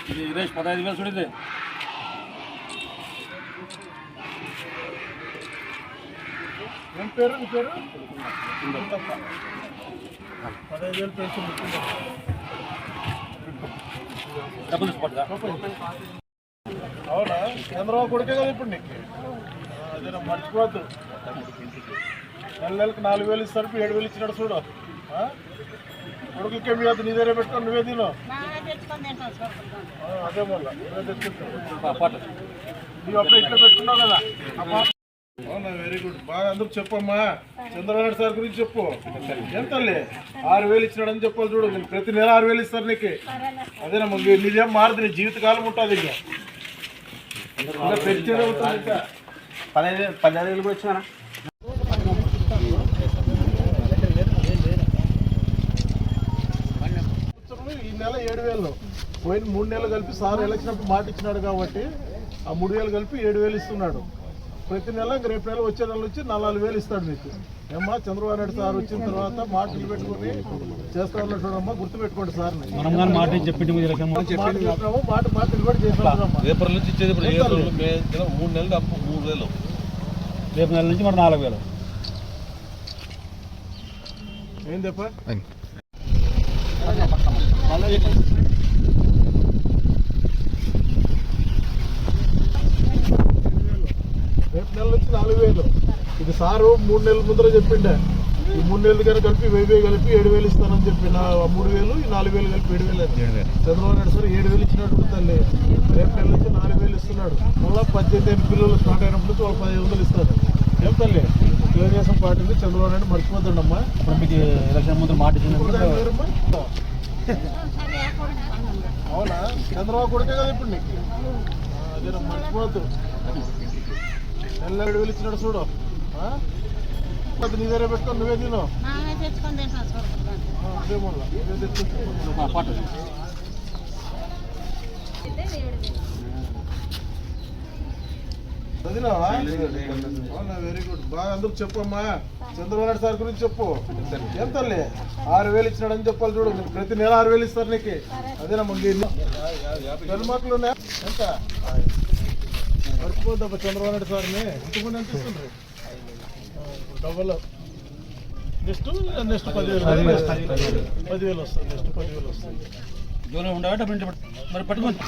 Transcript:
ఇది 15,000 చూడితే ఏం పేరు నీ పేరు? 15,000 పెన్షన్ డబ్బులు పట్టుగా. అవునా? చంద్రబాబు కొడుకే కదా ఇప్పుడు నీకు. అదే మర్చిపోవద్దు. నెలకి 4,000 ఇస్తారు, 7,000 ఇచ్చినాడు చూడు. కొడుకులకే మీ అది నీ దగ్గర పెట్టుకొని నువ్వే తిను. అదే మళ్ళీ నువ్వే తెచ్చుకుంటావు. నువ్వు అప్పుడే ఇట్లా పెట్టుకున్నావు కదా. అవునా? Very good. బాగా అందరూ చెప్పమ్మా. చంద్రబాబు సార్ గురించి చెప్పు. ఎంత 6,000 ఇచ్చినాడని చెప్పాలి చూడు. నేను ప్రతి నెల 6,000 ఇస్తారు నీకు. అదేనమ్మా, నీదేం మారుతుంది, నీ జీవితకాలం ఉంటుంది. ఇంకా పెంచేదే ఉంటుంది. ఇంకా 15,000 కూడా వచ్చినా ఈ నెల 7,000. పోయిన 3 నెలలు కలిపి సార్ ఎలక్షన్ అప్పుడు మాట ఇచ్చినాడు కాబట్టి ఆ 3,000 కలిపి 7,000 ఇస్తున్నాడు. ప్రతి నెల రేపు నెల వచ్చే నెల వచ్చి 4,000 ఇస్తాడు మీకు. ఏమ్మా, చంద్రబాబు నాయుడు సార్ వచ్చిన తర్వాత మాట నిలబెట్టుకుని చేస్తా ఉన్నాడు చూడమ్మా. గుర్తుపెట్టుకోండి సార్. మాట నిలబడి చేస్తామమ్మా. ఏప్రిల్ నుంచి ఇచ్చేది 3 నెలలు అప్పు 3,000. రేపు నెల నుంచి మరి 4,000. ఏం చెప్ప రేపు నెల నుంచి 4,000. ఇది సారు 3 నెలల ముందర చెప్పిండే. ఈ 3 నెలలు కనుక కలిపి 1,000 కలిపి 7,000 ఇస్తానని చెప్పి 3,000 ఈ 4,000 కలిపి 7,000. చంద్రబాబు నాయుడు సార్ 7,000 ఇచ్చినట్టు తల్లి. రేపు నెల నుంచి 4,000 ఇస్తున్నాడు. మళ్ళీ 18 పిల్లలు స్టార్ట్ అయినప్పుడు నుంచి వాళ్ళు 1,500 ఇస్తారు. ఏం తల్లి, తెలుగుదేశం పార్టీని చంద్రబాబు నాయుడు మర్చిపోతాడమ్మా. ఇప్పుడు మీకు ఎలక్షన్ ముందు మాట ఇచ్చింది. అవునా? చంద్రబాబు కొడుకే కదా ఇప్పుడు నీకు. అదే మర్చిపోవద్దు. నెల 7,000 ఇచ్చినాడు చూడు. అది నీ దగ్గర పెట్టుకొని నువ్వే తిను. అదే మళ్ళీ నువ్వే తెచ్చుకుంటావు. చదివినావా? అవునా? Very good. బాగా అందరూ చెప్పమ్మా. చంద్రబాబు నాయుడు సార్ గురించి చెప్పు. ఏం తల్లి 6,000 ఇచ్చినాడని చెప్పాలి చూడు. ప్రతి నెల 6,000 ఇస్తారు నీకు. అదేనమ్మా. పెన్మార్కులు ఉన్నాయా? ఎంత మర్చిపోద్దబ్బా చంద్రబాబు నాయుడు సార్ని. ఇంతకుముందు ఎంత ఇస్తుండ్రు? డబ్బులు నెక్స్ట్ 10,000 వస్తుంది. నెక్స్ట్ 10,000 వస్తుంది. జోలో ఉండగా డబ్బులు మరి పట్టుకోండి.